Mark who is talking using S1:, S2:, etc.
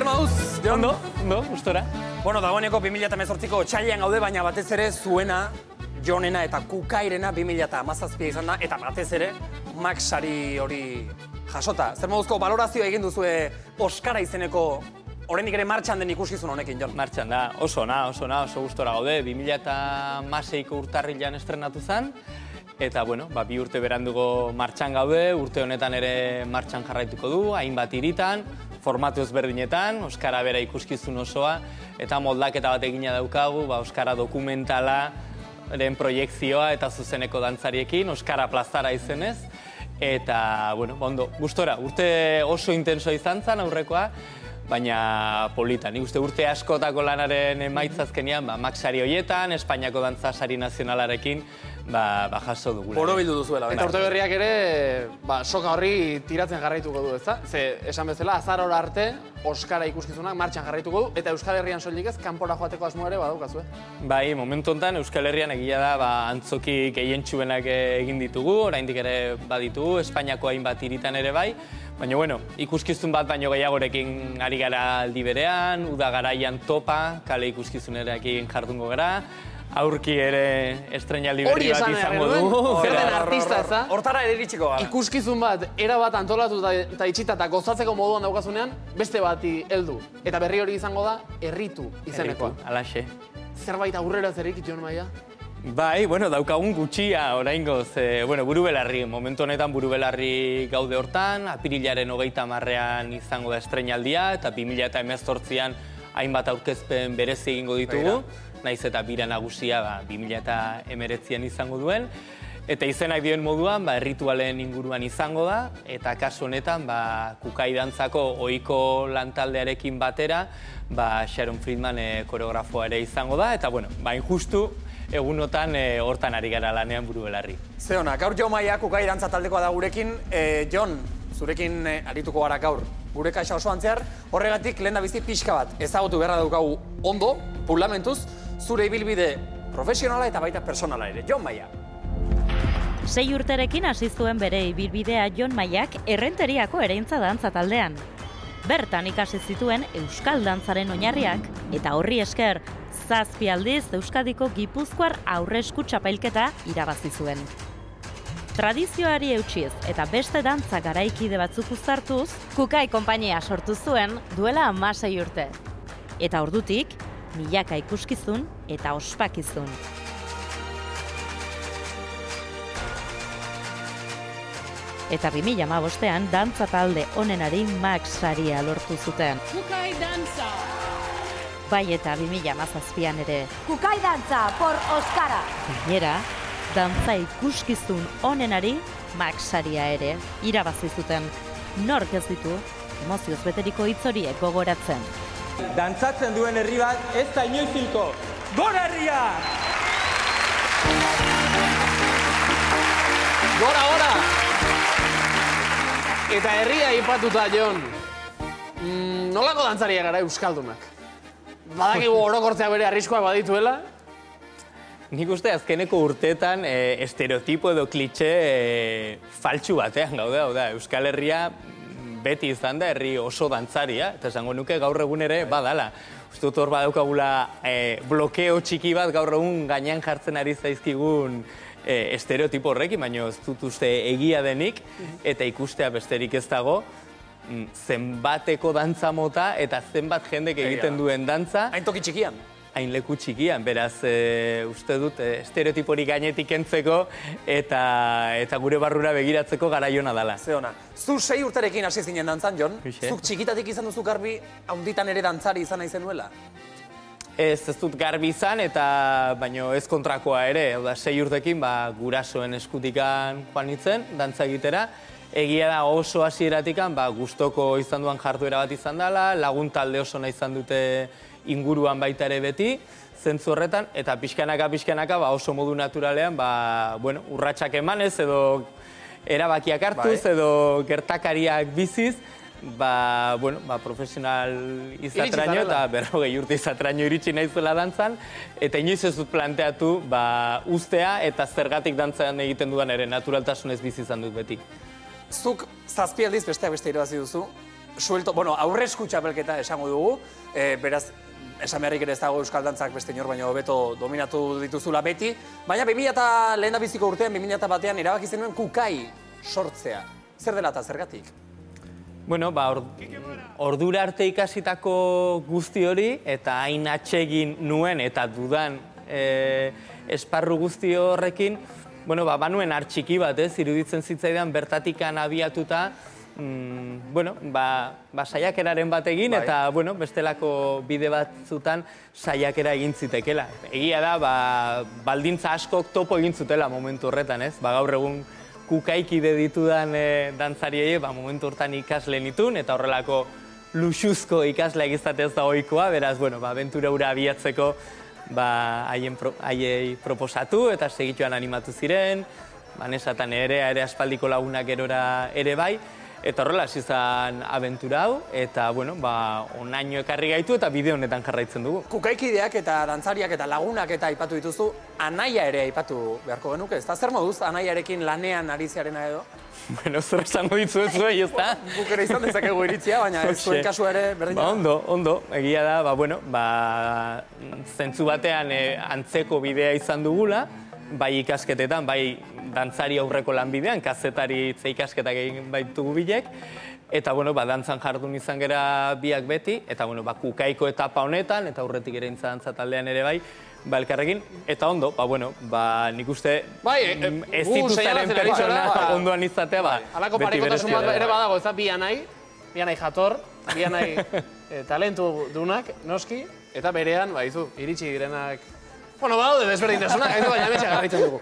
S1: zer moduz, Jon?
S2: Ondo, gustora.
S1: Bueno, dagoeneko 2018ko otsailean gaude, baina batez ere zuena, Jonena eta Kukairena 2017 izan da, eta batez ere, Max sari hori jasota. Zer moduzko balorazioa egin duzue Oskara izeneko oraindik ere martxan den ikuskizun honekin, Jon?
S2: Martxan da, oso gustora gaude. 2016ko urtarrilean estrenatu zen, eta, bueno, 2 urte berandugo martxan gaude, urte honetan ere martxan jarraituko du, hainbat hiritan, formatu ezberdinetan, Oskara bera ikuskizun osoa, eta moldaketa bat egina daukagu, Oskara dokumentalaren proiekzioa eta zuzeneko dantzariekin, Oskara plazara izenez, eta, bueno, ondo, gustora, urte oso intenso izan zen aurrekoa, baina polita. Nik uste urte askotako lanaren emaitzazkenean, Max sari horietan, Espainiako dantza sari nazionalarekin, jaso dugula.
S1: Borobildu duzuela.
S3: Eta urte berriak ere, soka horri tiratzen jarraituko du, ezta? Ze, esan bezala, azarora arte, Oskara ikuskizunak martxan jarraituko du, eta Euskal Herrian soilik ez, kanpora joateko asmoa ere badaukazu,
S2: Bai, momentu honetan Euskal Herrian egia da, antzoki gehientsuenak egin ditugu, oraindik ere baditugu, Espainiako hainbat hiritan ere bai, baina, bueno, ikuskizun bat baino gehiagorekin ari gara aldi berean, uda garaian topa, kale ikuskizunerekin jardungo gara, aurki ere estreinaldi berri bat izango du.
S3: Zer den artista, eza?
S1: Hortara ere iritsiko gara.
S3: Ikuskizun bat, era bat antolatu eta itxita eta gozatzeko moduan daukazunean, beste bati heldu. Eta berri hori izango da, erritu izenekoa.
S2: Alaxe.
S3: Zerbait aurrera zerik, Jon Maia?
S2: Bai, bueno, daukagun gutxia oraingoz. Bueno, Burubelarri, momentu honetan Burubelarri gaude hortan, apirilaren 30ean izango da estreinaldia, eta 2018an hainbat aurkezpen berezi egingo ditugu. Naiz eta bira nagusia 2019an izango duen. Eta izenak dioen moduan, erritualen inguruan izango da, eta kasu honetan, Kukai dantzako ohiko lantaldearekin batera, Sharon Friedman koreografoa ere izango da, eta, bueno, injustu egunotan hortan ari gara lanean Burubelarri.
S1: Ze ona, gaur Jon Maia Kukai dantza taldekoa da gurekin. Jon, zurekin arituko gara gaur, gure kaxa osoan zehar, horregatik lehendabizi pixka bat ezagutu beharra daukagu ondo, pulamentuz, zure ibilbide profesionala eta baita personala ere. Jon Maia.
S4: 6 urterekin hasi zuen bere ibilbidea Jon Maiak Errenteriako Ereintza dantza taldean. Bertan ikasi zituen euskal dantzaren oinarriak eta horri esker 7 aldiz Euskadiko Gipuzkoar aurresku txapelketa irabazi zuen. Tradizioari eutsiz eta beste dantza garaikide batzuk uztartuz, Kukai konpainia sortu zuen duela 16 urte. Eta ordutik, milaka ikuskizun eta ospakizun. Eta 2015ean dantza talde onenari Max saria lortu zuten.
S5: Kukai dantza!
S4: Bai eta 2017an ere.
S5: Kukai dantza por Oskara!
S4: Gainera, dantza ikuskizun onenari Max saria ere irabazi zuten. Nork ez ditu emozioz beteriko hitz horiek gogoratzen.
S6: Dantzatzen duen herri bat ez da inoiz hilko. Gora herria!
S3: Gora, gora! Eta herria aipatuta, Jon. Nolako dantzariak gara euskaldunak? Badakigu orokortzea bere arriskoak badituela?
S2: Nik uste azkeneko urteetan estereotipo edo klitxe faltsu batean gaude. Euskal Herria beti izan da herri oso dantzaria, eta esango nuke gaur egun ere badala. Uste dut hor badaukagula blokeo txiki bat gaur egun gainean jartzen ari zaizkigun estereotipo horrekin, baina ez dut uste egia denik, eta ikustea besterik ez dago, zenbateko dantza mota eta zenbat jendek egiten duen dantza.
S1: Hain toki txikian.
S2: Hain leku txikian, beraz, uste dut, estereotipori gainetik kentzeko eta gure barrura begiratzeko garaiona dela.
S1: Ze ona. Zu 6 urterekin hasi zinen dantzan, Jon? Zuk txikitatik izan duzu garbi, haunditan ere dantzari izan nahi zenuela?
S2: Ez dut garbi izan, baino ez kontrakoa ere. 6 urtekin gurasoen eskutikan joan nintzen, dantza egitera. Egia da oso hasieratikan, gustoko izan duan jarduera bat izan dela, lagun talde oso nahi izan dute inguruan baita ere beti, zentzu horretan, eta pixkanaka oso modu naturalean, urratsak emanez edo erabakiak hartuz edo gertakariak biziz, profesional izatraino eta 40 urte izatraino iritsi naizuela dantzan, eta inoiz ez dut planteatu ustea eta zergatik dantzan egiten dudan ere naturaltasunez bizi izan dut beti.
S1: Zuk 7 aldiz besteak beste irabazi duzu, suelto, bueno, aurresku txapelketa esango dugu, beraz, esan beharrik ere ez dago euskal dantzak beste inor baino hobeto dominatu dituzula beti, baina 2000 lehendabiziko urtean, 2001an erabaki zenuen Kukai sortzea. Zer dela eta zergatik?
S2: Bueno, ordura arte ikasitako guzti hori, eta hain atsegin nuen eta dudan esparru guzti horrekin, bueno, banuen artxiki bat, iruditzen zitzaidan bertatikan abiatuta, saiakeraren bat egin, eta, bueno, bestelako bide batzutan saiakera egin zitekela. Egia da, baldintza askok topo egin zutela momentu horretan, ez? Gaur egun kukaikide ditudan dantzariei, momentu hortan ikasle nitun, eta horrelako luxuzko ikasleak izatez da ohikoa, beraz, bueno, abentura hura abiatzeko haiei proposatu eta segituan animatu ziren, nesatan ere aspaldiko lagunak erora ere bai, eta horrela izan abentura hau, eta, bueno, onaino ekarri gaitu eta bide honetan jarraitzen dugu.
S1: Kukaikideak eta dantzariak eta lagunak eta aipatu dituzu, anaia ere aipatu beharko genuke, ez da? Zer moduz anaiarekin lanean ari zarena edo?
S2: Bueno, zer esango ditzu ez zuei, ez da?
S1: Guk ere izan dezakegu iritzia, baina ez zuen kasua ere berdin da.
S2: Ondo, egia da, zentzu batean antzeko bidea izan dugula, bai ikasketetan, bai dantzari aurreko lanbidean, kazetaritza ikasketak egin baitugu bilek, eta, bueno, dantzan jardun izan gera biak beti, eta, bueno, kukaiko etapa honetan, eta aurretik ere dantza taldean ere bai, elkarrekin, eta ondo, nik uste ez dituzaren pertsona ondoan izatea,
S3: Halako parekotasun bat ere badago, ez da, bi anai jator, bi anai talentu dunak, noski, eta berean, iritsi direnak, bueno, desberdintasunak, baina hemen garritzen dugu.